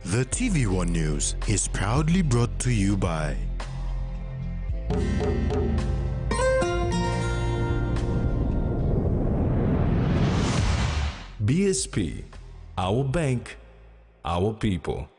The TVWAN News is proudly brought to you by BSP, our bank, our people.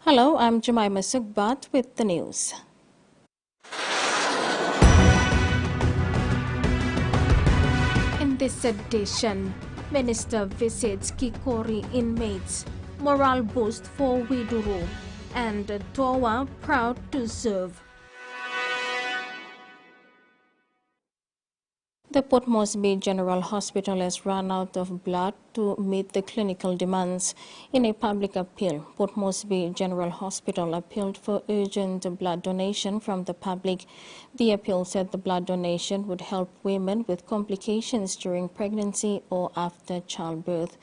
Hello, I'm Jemima Sugbat with the news. In this edition, Minister visits Kikori inmates, morale boost for Widuru, and TVWAN proud to serve. The Port Moresby General Hospital has run out of blood to meet the clinical demands. In a public appeal, Port Moresby General Hospital appealed for urgent blood donation from the public. The appeal said the blood donation would help women with complications during pregnancy or after childbirth.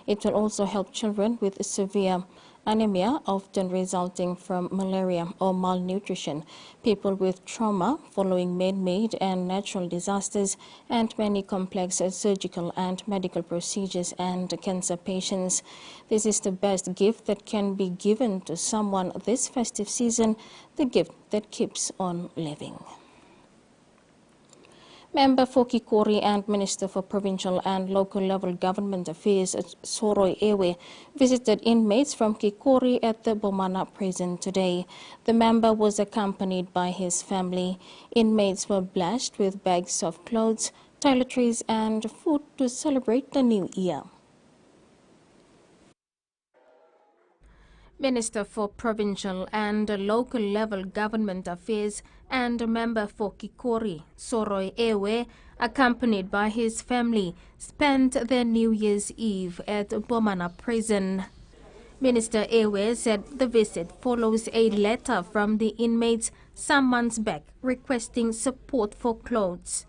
It will also help children with severe anemia, often resulting from malaria or malnutrition, people with trauma following man-made and natural disasters, and many complex surgical and medical procedures and cancer patients. This is the best gift that can be given to someone this festive season, the gift that keeps on living. Member for Kikori and Minister for Provincial and Local Level Government Affairs Soroi Ewe visited inmates from Kikori at the Bomana prison today. The member was accompanied by his family. Inmates were blessed with bags of clothes, toiletries and food to celebrate the new year. Minister for Provincial and Local Level Government Affairs and member for Kikori, Soroi Ewe, accompanied by his family, spent their New Year's Eve at Bomana prison. Minister Ewe said the visit follows a letter from the inmates some months back requesting support for clothes.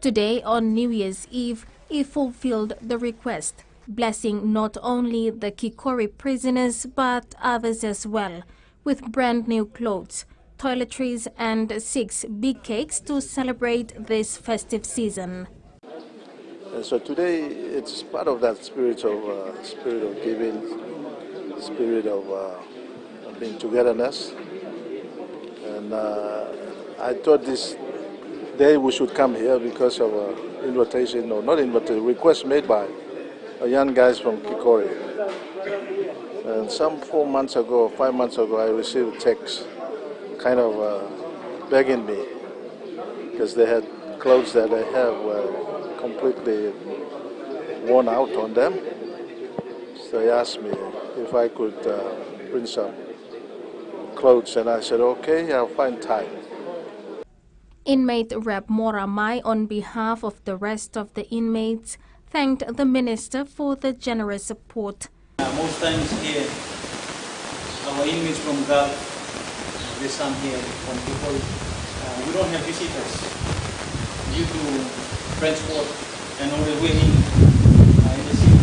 Today, on New Year's Eve, he fulfilled the request, blessing not only the Kikori prisoners but others as well, with brand new clothes, toiletries and 6 big cakes to celebrate this festive season. So today it's part of that spirit of giving, spirit of being togetherness, and I thought this day we should come here because of invitation, or not invitation, request made by young guys from Kikori. And some 4 months ago, 5 months ago, I received a text kind of begging me because they had clothes that they have were completely worn out on them. So they asked me if I could bring some clothes, and I said, okay, I'll find time. Inmate Rep Mora Mai, on behalf of the rest of the inmates, thanked the minister for the generous support. Most times here, our inmates from Gulf, there's some here from people, we don't have visitors due to transport and all the waiting in the city.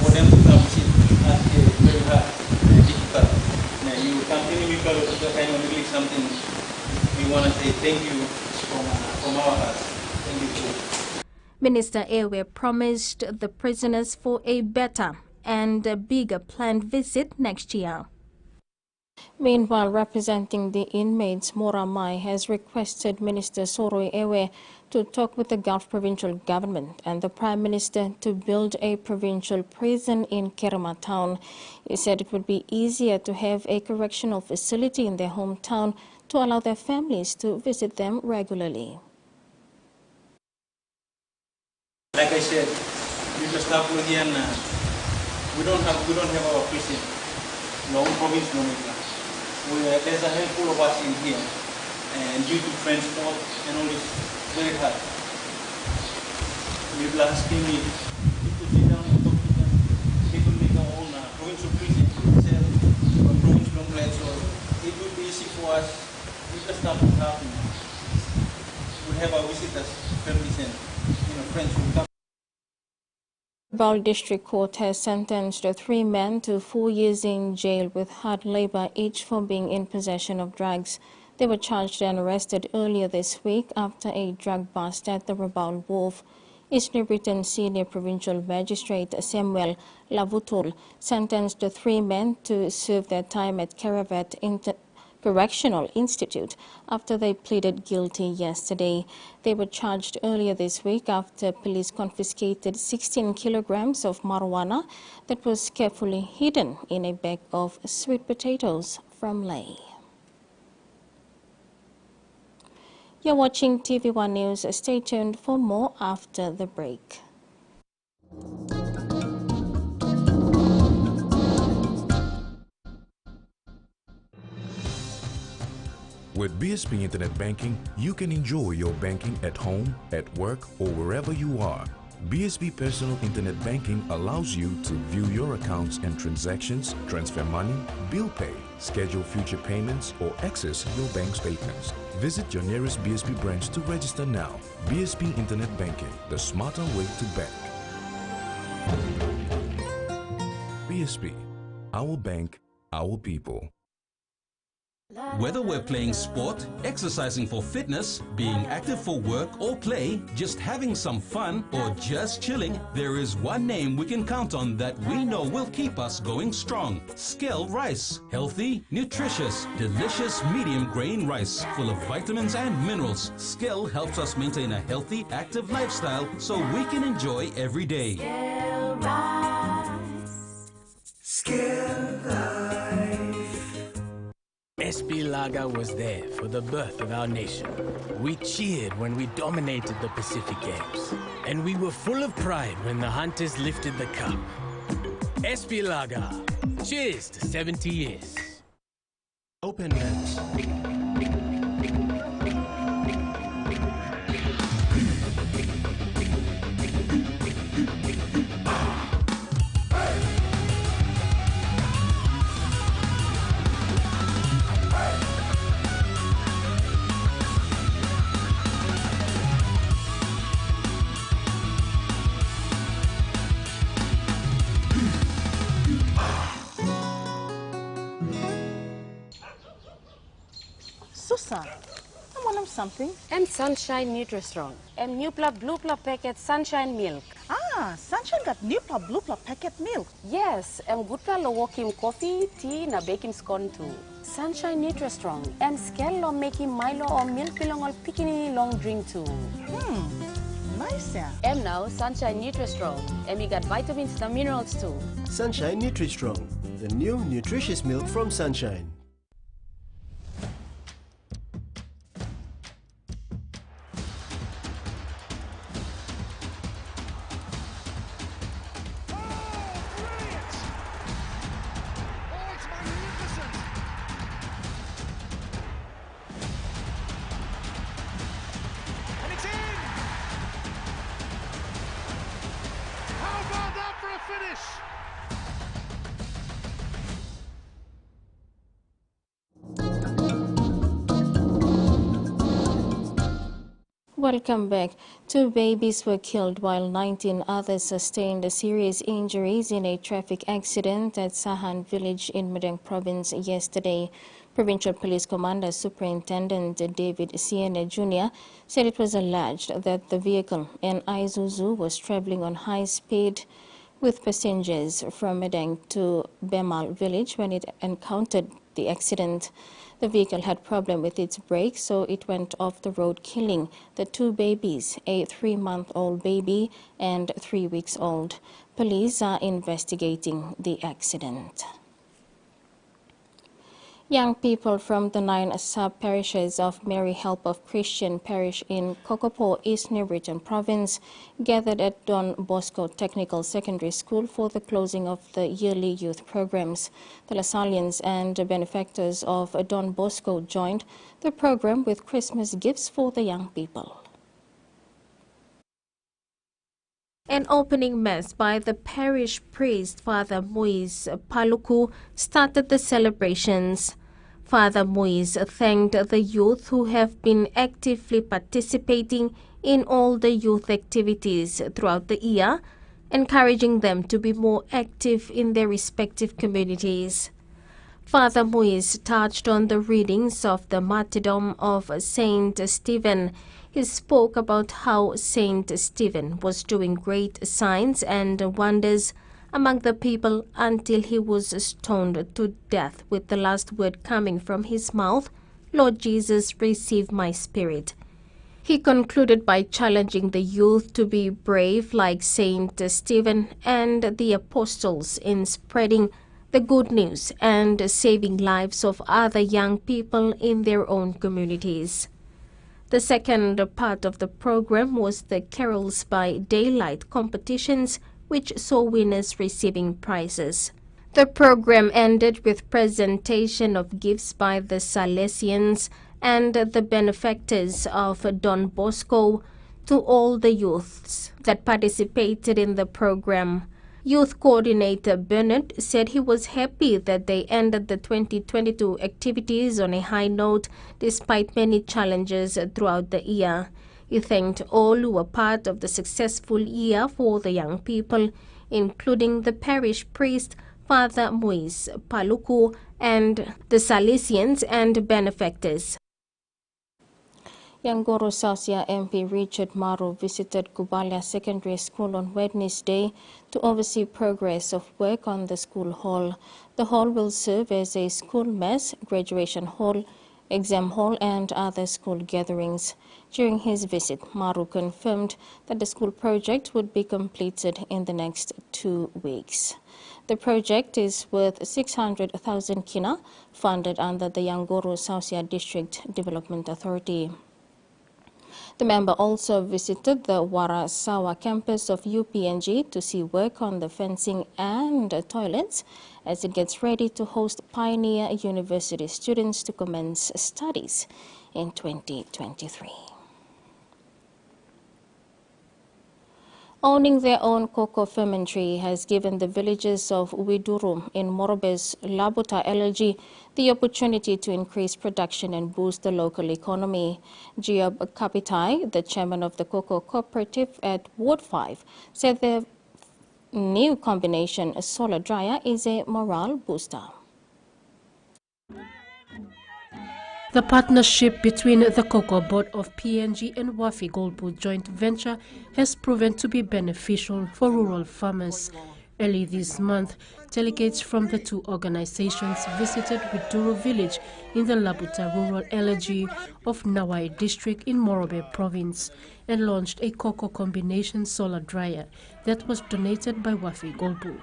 For them to come visit us here is very hard and difficult. Now, you continue to kind of really something. We want to say thank you from our hearts. Thank you too. Minister Ewe promised the prisoners for a better and a bigger planned visit next year. Meanwhile, representing the inmates, Mora Mai has requested Minister Soroi Ewe to talk with the Gulf provincial government and the Prime Minister to build a provincial prison in Kerema town. He said it would be easier to have a correctional facility in their hometown to allow their families to visit them regularly. Like I said, we just have here, we don't have our prison. No province, no Mitra. There's a handful of us in here, and due to transport and all this, very hard. People asking me for us, with the staff we have, we have our visitors, families, and friends who come. Bal District Court has sentenced the 3 men to 4 years in jail with hard labor, each for being in possession of drugs. They were charged and arrested earlier this week after a drug bust at the Rabaul Wharf. East New Britain Senior Provincial Magistrate Samuel Lavutol sentenced the 3 men to serve their time at Caravat Correctional Institute after they pleaded guilty yesterday. They were charged earlier this week after police confiscated 16 kilograms of marijuana that was carefully hidden in a bag of sweet potatoes from Leh. You're watching TV1 News. Stay tuned for more after the break. With BSP Internet Banking, you can enjoy your banking at home, at work, or wherever you are. BSP Personal Internet Banking allows you to view your accounts and transactions, transfer money, bill pay, schedule future payments, or access your bank statements. Visit your nearest BSP branch to register now. BSP Internet Banking, the smarter way to bank. BSP, our bank, our people. Whether we're playing sport, exercising for fitness, being active for work or play, just having some fun, or just chilling, there is one name we can count on that we know will keep us going strong. Skell Rice. Healthy, nutritious, delicious medium grain rice full of vitamins and minerals. Skell helps us maintain a healthy, active lifestyle so we can enjoy every day. Skell Rice. Skell Rice. SP Lager was there for the birth of our nation. We cheered when we dominated the Pacific Games. And we were full of pride when the Hunters lifted the cup. SP Lager. Cheers to 70 years. Open Men's. Susan, I want something. And Sunshine Nutri-Strong. And new blue packet Sunshine Milk. Ah, Sunshine got new blue packet milk. Yes, and good walking coffee, tea, na baking scone too. Sunshine Nutri-Strong. And scale lo making Milo or milk belong all picking long drink too. Nice, yeah. And now Sunshine Nutri-Strong. And we got vitamins and minerals too. Sunshine Nutri-Strong, the new nutritious milk from Sunshine. Welcome back. 2 babies were killed while 19 others sustained serious injuries in a traffic accident at Sahan village in Madang province yesterday. Provincial Police Commander Superintendent David Siena Jr. said it was alleged that the vehicle, an Isuzu, was traveling on high speed with passengers from Madang to Bemal village when it encountered the accident. The vehicle had problem with its brakes, so it went off the road, killing the 2 babies, a 3-month-old baby and 3 weeks old. Police are investigating the accident. Young people from the 9 sub-parishes of Mary Help of Christian Parish in Kokopo, East New Britain Province, gathered at Don Bosco Technical Secondary School for the closing of the yearly youth programs. The Lasalians and benefactors of Don Bosco joined the program with Christmas gifts for the young people. An opening mass by the parish priest, Father Moise Paluku, started the celebrations. Father Moise thanked the youth who have been actively participating in all the youth activities throughout the year, encouraging them to be more active in their respective communities. Father Moise touched on the readings of the martyrdom of Saint Stephen. He spoke about how Saint Stephen was doing great signs and wonders among the people until he was stoned to death, with the last word coming from his mouth, "Lord Jesus, receive my spirit." He concluded by challenging the youth to be brave like Saint Stephen and the apostles in spreading the good news and saving lives of other young people in their own communities. The second part of the program was the Carols by Daylight competitions, which saw winners receiving prizes. The program ended with presentation of gifts by the Salesians and the benefactors of Don Bosco to all the youths that participated in the program. Youth Coordinator Bernard said he was happy that they ended the 2022 activities on a high note despite many challenges throughout the year. He thanked all who were part of the successful year for the young people, including the parish priest, Father Moise Paluku, and the Salesians and benefactors. Yangoro Sausia MP Richard Maru visited Kubalia Secondary School on Wednesday to oversee progress of work on the school hall. The hall will serve as a school mess, graduation hall, exam hall, and other school gatherings. During his visit, Maru confirmed that the school project would be completed in the next 2 weeks. The project is worth 600,000 kina, funded under the Yangoro Sausia District Development Authority. The member also visited the Warasawa campus of UPNG to see work on the fencing and toilets as it gets ready to host Pioneer University students to commence studies in 2023. Owning their own cocoa fermentary has given the villagers of Widuru in Morobe's Labuta LLG the opportunity to increase production and boost the local economy. Giob Kapitai, the chairman of the cocoa cooperative at Ward 5, said the new combination solar dryer is a morale booster. The partnership between the Cocoa Board of PNG and Wafi Golpu joint venture has proven to be beneficial for rural farmers. Early this month, delegates from the two organizations visited Widuru village in the Labuta rural LG of Nawai district in Morobe province and launched a cocoa combination solar dryer that was donated by Wafi Golpu.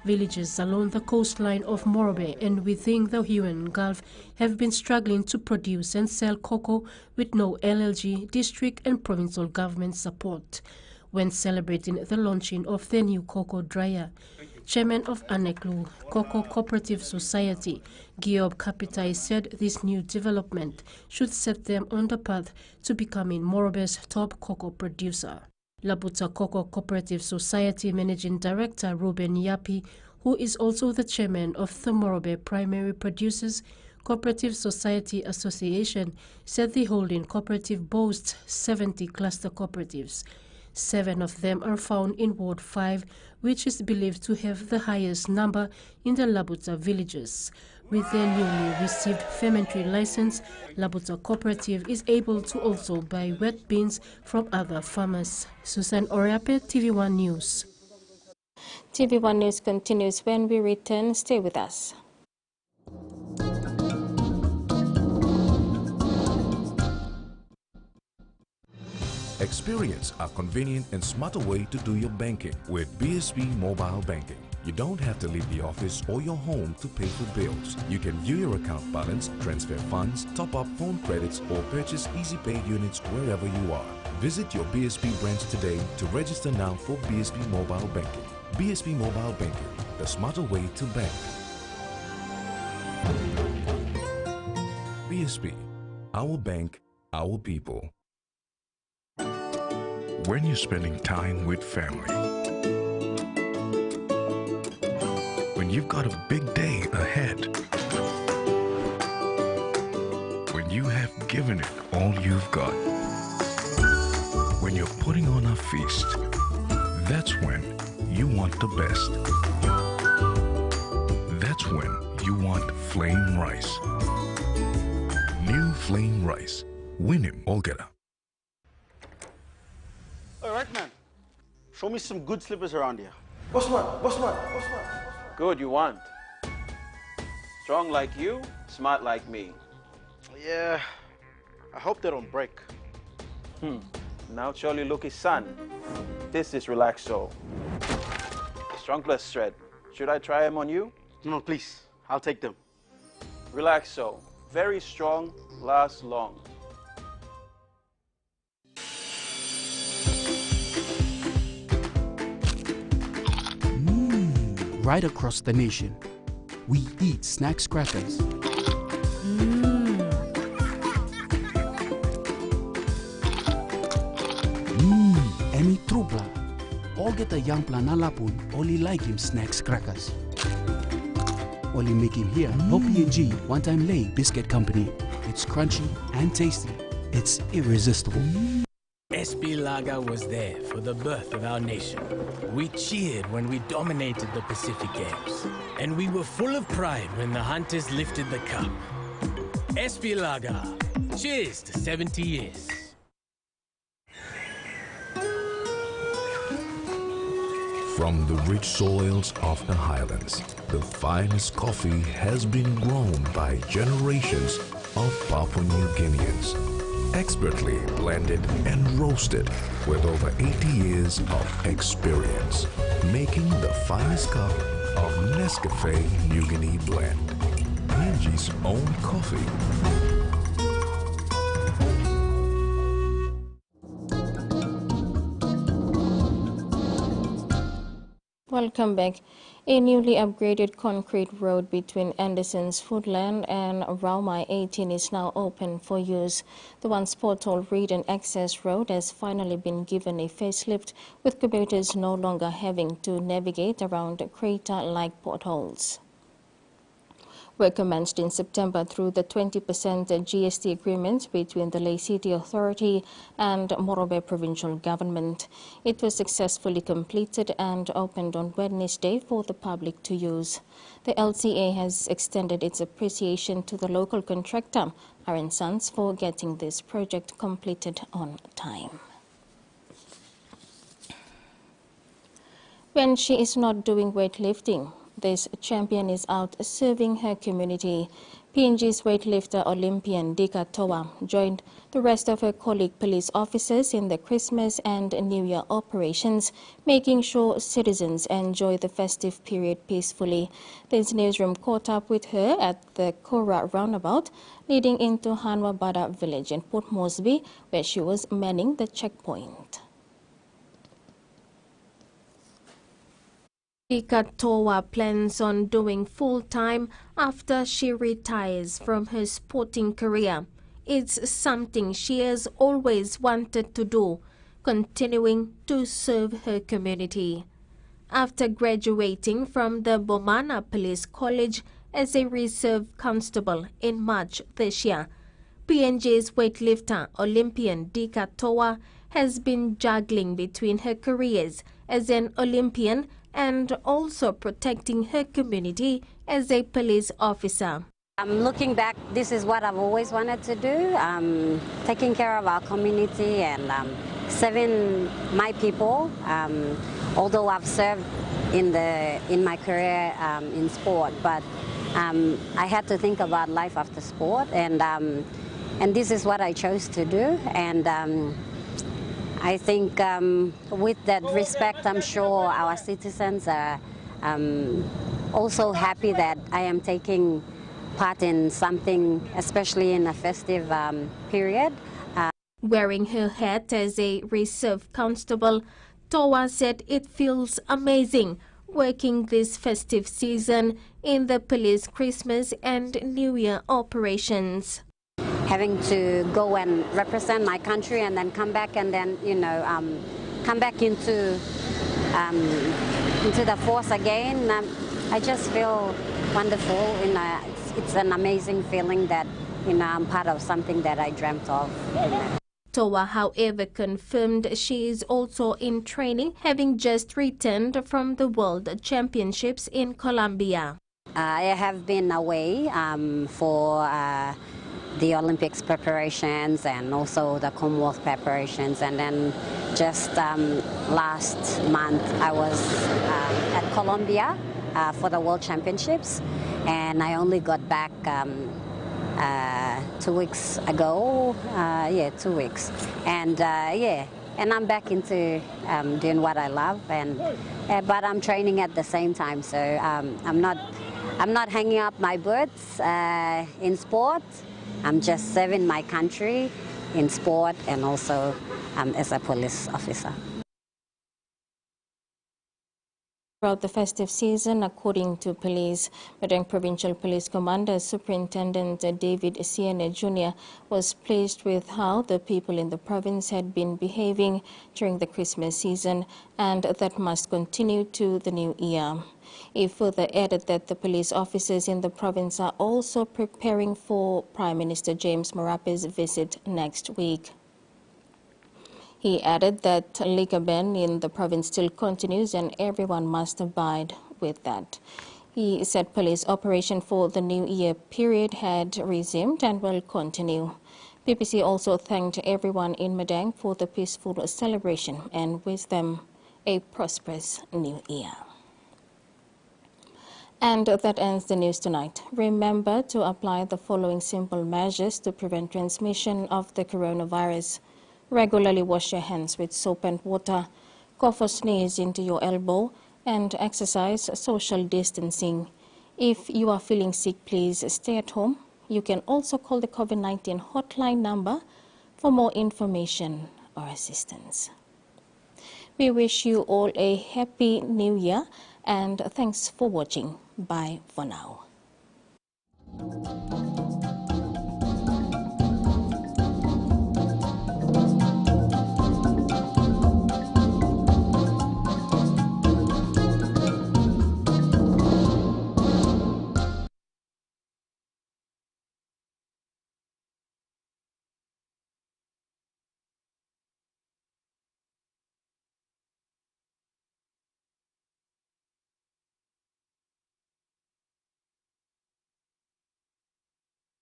Villages along the coastline of Morobe and within the Huon Gulf have been struggling to produce and sell cocoa with no LLG, district and provincial government support. When celebrating the launching of the new cocoa dryer, Chairman of Aneklu Cocoa Cooperative Society, Giob Kapitai, said this new development should set them on the path to becoming Morobe's top cocoa producer. Labuta Cocoa Cooperative Society Managing Director Ruben Yapi, who is also the chairman of the Morobe Primary Producers Cooperative Society Association, said the holding cooperative boasts 70 cluster cooperatives. 7 of them are found in Ward 5, which is believed to have the highest number in the Labuta villages. With their newly received fermentary license, Labuta Cooperative is able to also buy wet beans from other farmers. Susan Oriape, TVWAN News. TVWAN News continues when we return. Stay with us. Experience a convenient and smarter way to do your banking with BSB Mobile Banking. You don't have to leave the office or your home to pay for bills. You can view your account balance, transfer funds, top up phone credits, or purchase Easy Pay units wherever you are. Visit your BSB branch today to register now for BSB Mobile Banking. BSB Mobile Banking, the smarter way to bank. BSB, our bank, our people. When you're spending time with family, when you've got a big day ahead, giving it all you've got. When you're putting on a feast, that's when you want the best. That's when you want flame rice. New flame rice. Win him all getter. All right, man. Show me some good slippers around here. What's what? What's what? What's what? Good you want. Strong like you, smart like me. Yeah, I hope they don't break. Now surely look his son. This is Relaxo. Strong plus thread. Should I try him on you? No, please. I'll take them. Relaxo. Very strong, lasts long. Right across the nation, we eat snacks crackers. Emi trupla. All get a young planalapun, only like him snacks crackers. Only make him here, no PNG, one-time lay biscuit company. It's crunchy and tasty. It's irresistible. SB Lager was there for the birth of our nation. We cheered when we dominated the Pacific Games. And we were full of pride when the Hunters lifted the cup. SB Lager, cheers to 70 years. From the rich soils of the highlands, the finest coffee has been grown by generations of Papua New Guineans. Expertly blended and roasted with over 80 years of experience, making the finest cup of Nescafe New Guinea blend. PNG's own coffee. Welcome back. A newly upgraded concrete road between Anderson's Foodland and Raumai 18 is now open for use. The once pothole-ridden access road has finally been given a facelift, with commuters no longer having to navigate around crater-like potholes. Work commenced in September through the 20% GST agreement between the Ley City Authority and Morobe Provincial Government. It was successfully completed and opened on Wednesday for the public to use. The LCA has extended its appreciation to the local contractor, Aaron Sons, for getting this project completed on time. When she is not doing weightlifting, this champion is out serving her community. PNG's weightlifter Olympian Dika Toa joined the rest of her colleague police officers in the Christmas and New Year operations, making sure citizens enjoy the festive period peacefully. This newsroom caught up with her at the Kora roundabout leading into Hanwa Bada village in Port Moresby, where she was manning the checkpoint. Dika Toa plans on doing full-time after she retires from her sporting career. It's something she has always wanted to do, continuing to serve her community. After graduating from the Bomana Police College as a reserve constable in March this year, PNG's weightlifter Olympian Dika Toa has been juggling between her careers as an Olympian and also protecting her community as a police officer. Looking back, this is what I've always wanted to do, taking care of our community and serving my people. Although I've served in my career in sport, but I had to think about life after sport, and this is what I chose to do. And I think with that respect, I'm sure our citizens are also happy that I am taking part in something, especially in a festive period. Wearing her hat as a reserve constable, Toa said it feels amazing working this festive season in the police Christmas and New Year operations. Having to go and represent my country and then come back and then, come back into the force again, I just feel wonderful. It's an amazing feeling that I'm part of something that I dreamt of. Toa, however, confirmed she is also in training, having just returned from the World Championships in Colombia. I have been away for the Olympics preparations and also the Commonwealth preparations, and then just last month I was at Colombia for the World Championships, and I only got back 2 weeks ago. 2 weeks, and and I'm back into doing what I love, and but I'm training at the same time, so I'm not hanging up my boots in sport. I'm just serving my country in sport and also as a police officer. Throughout the festive season, according to police, Madang Provincial Police Commander Superintendent David Siene Jr. was pleased with how the people in the province had been behaving during the Christmas season, and that must continue to the new year. He further added that the police officers in the province are also preparing for Prime Minister James Marape's visit next week. He added that liquor ban in the province still continues and everyone must abide with that. He said police operation for the New Year period had resumed and will continue. PPC also thanked everyone in Madang for the peaceful celebration and wished them a prosperous New Year. And that ends the news tonight. Remember to apply the following simple measures to prevent transmission of the coronavirus. Regularly wash your hands with soap and water, cough or sneeze into your elbow, and exercise social distancing. If you are feeling sick, please stay at home. You can also call the COVID-19 hotline number for more information or assistance. We wish you all a happy new year and thanks for watching. Bye for now.